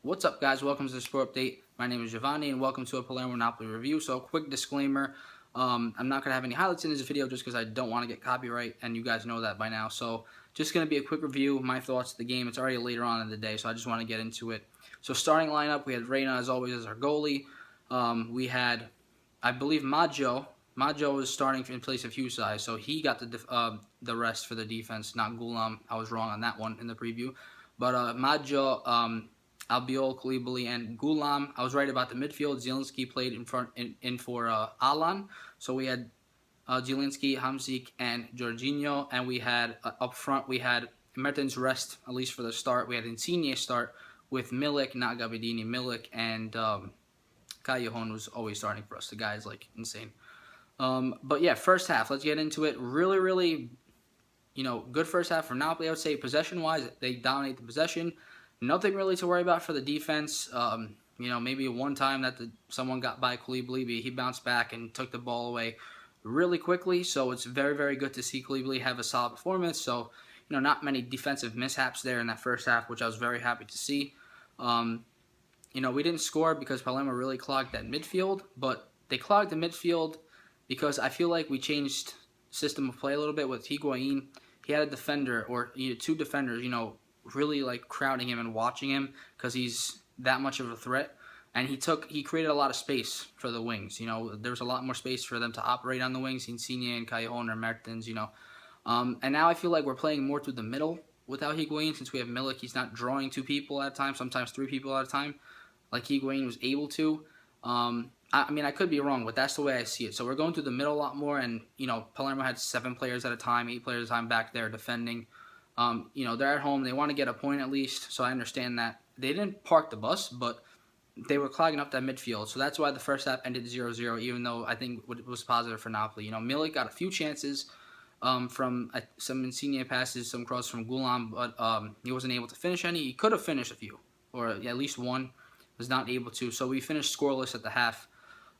What's up, guys? Welcome to the Sport Update. My name is Giovanni, and welcome to a Palermo Napoli review. So, quick disclaimer: I'm not gonna have any highlights in this video just because I don't want to get copyright, and you guys know that by now. So, just gonna be a quick review, my thoughts of the game. It's already later on in the day, so I just want to get into it. So, starting lineup, we had Reina as always as our goalie. We had, I believe, Maggio. Maggio was starting in place of Husai, so he got the rest for the defense, not Gulam. I was wrong on that one in the preview, but Maggio. Albiol, Koulibaly, and Gulam. I was right about the midfield. Zielinski played in for Alan. So we had Zielinski, Hamsik, and Jorginho. And we had up front, we had Mertens rest, at least for the start. We had Insigne start with Milik, not Gabbiadini, Milik, and Callejon was always starting for us. The guy's like insane. But yeah, first half, let's get into it. Really, good first half for Napoli, I would say. Possession-wise, they dominate the possession. Nothing really to worry about for the defense. Maybe one time that someone got by Koulibaly, he bounced back and took the ball away really quickly. So it's very good to see Koulibaly have a solid performance. So, not many defensive mishaps there in that first half, which I was very happy to see. We didn't score because Palermo really clogged that midfield, but they clogged the midfield because I feel like we changed system of play a little bit with Higuain. He had a defender or two defenders, really like crowding him and watching him because he's that much of a threat. And he created a lot of space for the wings. There was a lot more space for them to operate on the wings. Insigne and Callejon or Mertens. And now I feel like we're playing more through the middle without Higuain since we have Milik. He's not drawing two people at a time, sometimes three people at a time, like Higuain was able to. I could be wrong, but that's the way I see it. So we're going through the middle a lot more, and Palermo had 7 players at a time, 8 players at a time back there defending. They're at home. They want to get a point at least, so I understand that. They didn't park the bus, but they were clogging up that midfield. So that's why the first half ended 0-0, even though I think it was positive for Napoli. Milik got a few chances from some Insigne passes, some crosses from Gulam, but he wasn't able to finish any. He could have finished a few, or at least one, was not able to. So we finished scoreless at the half.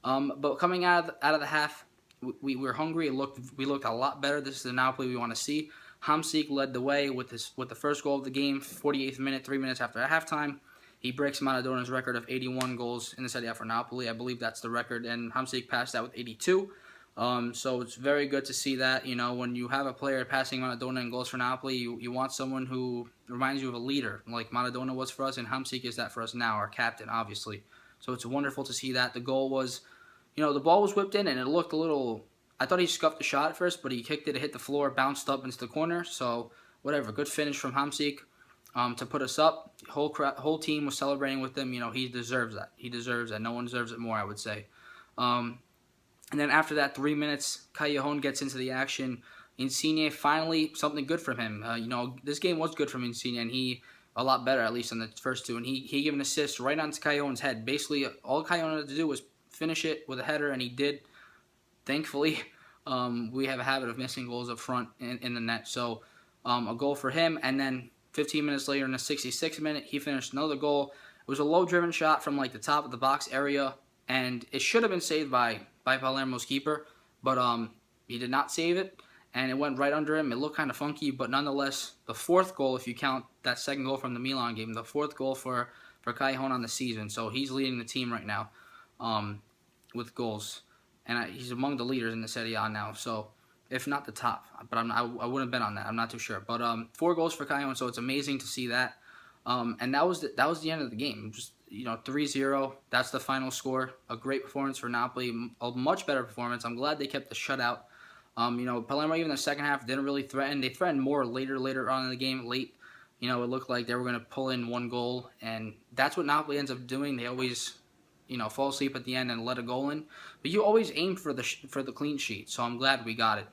But coming out of the half, we were hungry. We looked a lot better. This is the Napoli we want to see. Hamsik led the way with the first goal of the game, 48th minute, 3 minutes after halftime. He breaks Maradona's record of 81 goals in the Serie A for Napoli. I believe that's the record, and Hamsik passed that with 82. So it's very good to see that. When you have a player passing Maradona in goals for Napoli, you want someone who reminds you of a leader, like Maradona was for us, and Hamsik is that for us now, our captain, obviously. So it's wonderful to see that. The goal was, the ball was whipped in, and it looked a little... I thought he scuffed the shot at first, but he kicked it, it hit the floor, bounced up into the corner. So, whatever. Good finish from Hamsik to put us up. Whole team was celebrating with him. He deserves that. He deserves that. No one deserves it more, I would say. And then after that, 3 minutes, Callejon gets into the action. Insigne, finally, something good from him. This game was good from Insigne, and he a lot better, at least in the first two. And he gave an assist right onto Callejon's head. Basically, all Callejon had to do was finish it with a header, and he did. Thankfully, we have a habit of missing goals up front in the net. So a goal for him, and then 15 minutes later in the 66th minute, he finished another goal. It was a low-driven shot from like the top of the box area, and it should have been saved by Palermo's keeper, but he did not save it, and it went right under him. It looked kind of funky, but nonetheless, the fourth goal, if you count that second goal from the Milan game, the fourth goal for Callejon on the season. So he's leading the team right now with goals. And he's among the leaders in the Serie A now, so if not the top. But I wouldn't bet on that. I'm not too sure. But 4 goals for Callejon, so it's amazing to see that. And that was the end of the game. Just 3-0. That's the final score. A great performance for Napoli. A much better performance. I'm glad they kept the shutout. Palermo even in the second half didn't really threaten. They threatened more later on in the game. Late, it looked like they were going to pull in 1 goal, and that's what Napoli ends up doing. They always fall asleep at the end and let a goal in. But you always aim for the clean sheet, so I'm glad we got it.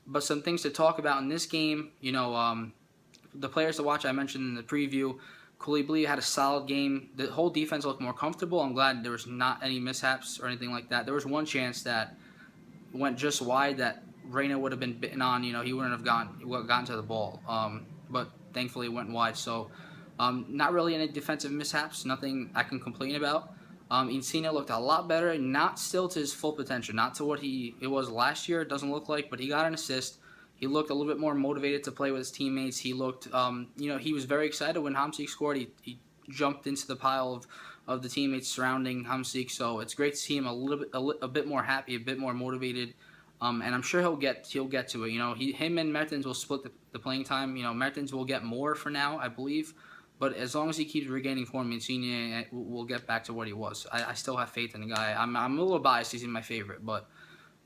But some things to talk about in this game, the players to watch I mentioned in the preview. Koulibaly had a solid game. The whole defense looked more comfortable. I'm glad there was not any mishaps or anything like that. There was one chance that went just wide that Reina would have been bitten on. He wouldn't have gotten to the ball. But thankfully it went wide. So not really any defensive mishaps, nothing I can complain about. Insigne looked a lot better, not still to his full potential, not to what it was last year, it doesn't look like, but he got an assist. He looked a little bit more motivated to play with his teammates. He looked, he was very excited when Hamsik scored. He jumped into the pile of the teammates surrounding Hamsik. So it's great to see him a bit more happy, a bit more motivated. And I'm sure he'll get to it. Him and Mertens will split the playing time. Mertens will get more for now, I believe. But as long as he keeps regaining form, Insigne will get back to what he was. I still have faith in the guy. I'm a little biased. He's my favorite, but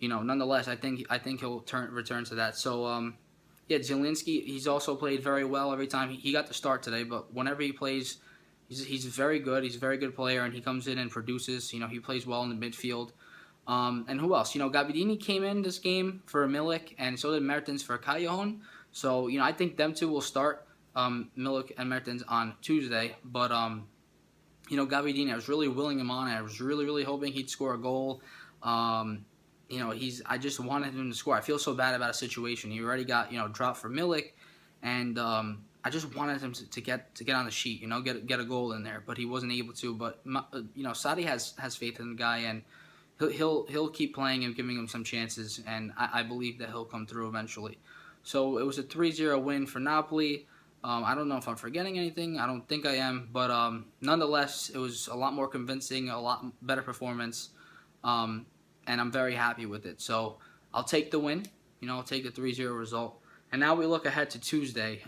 nonetheless, I think he'll return to that. So yeah, Zielinski, he's also played very well every time he got the start today. But whenever he plays, he's very good. He's a very good player, and he comes in and produces. He plays well in the midfield. And who else? Gabbiadini came in this game for Milik, and so did Mertens for Callejon. So I think them two will start. Milik and Mertens on Tuesday, but Gabbiadini, I was really willing him on. I was really hoping he'd score a goal. I just wanted him to score. I feel so bad about a situation. He already got dropped for Milik, and I just wanted him to get on the sheet. Get a goal in there, but he wasn't able to. But Sarri has faith in the guy, and he'll keep playing and giving him some chances, and I believe that he'll come through eventually. So it was a 3-0 win for Napoli. I don't know if I'm forgetting anything. I don't think I am. But nonetheless, it was a lot more convincing, a lot better performance. And I'm very happy with it. So I'll take the win. I'll take the 3-0 result. And now we look ahead to Tuesday.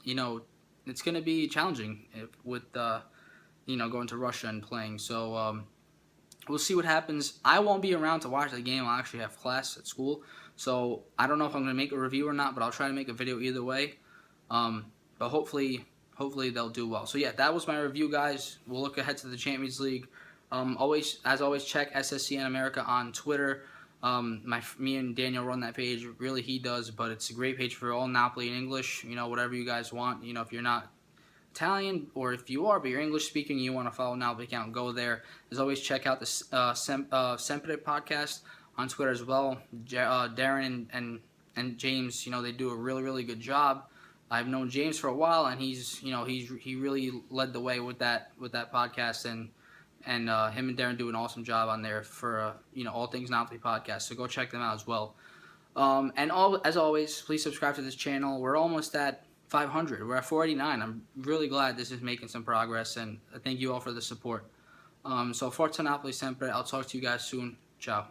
It's going to be challenging with, going to Russia and playing. So we'll see what happens. I won't be around to watch the game. I'll actually have class at school. So I don't know if I'm going to make a review or not, but I'll try to make a video either way. But hopefully they'll do well. So yeah, that was my review, guys. We'll look ahead to the Champions League. As always, check SSCN America on Twitter. Me and Daniel run that page. Really, he does, but it's a great page for all Napoli in English. Whatever you guys want. If you're not Italian, or if you are, but you're English speaking, you want to follow Napoli account, go there. As always, check out the Sempre podcast on Twitter as well. Darren and James, they do a really good job. I've known James for a while, and he really led the way with that podcast, and him and Darren do an awesome job on there for all things Napoli podcast. So go check them out as well. As always, please subscribe to this channel. We're almost at 500. We're at 489. I'm really glad this is making some progress, and I thank you all for the support. So forza Napoli sempre. I'll talk to you guys soon. Ciao.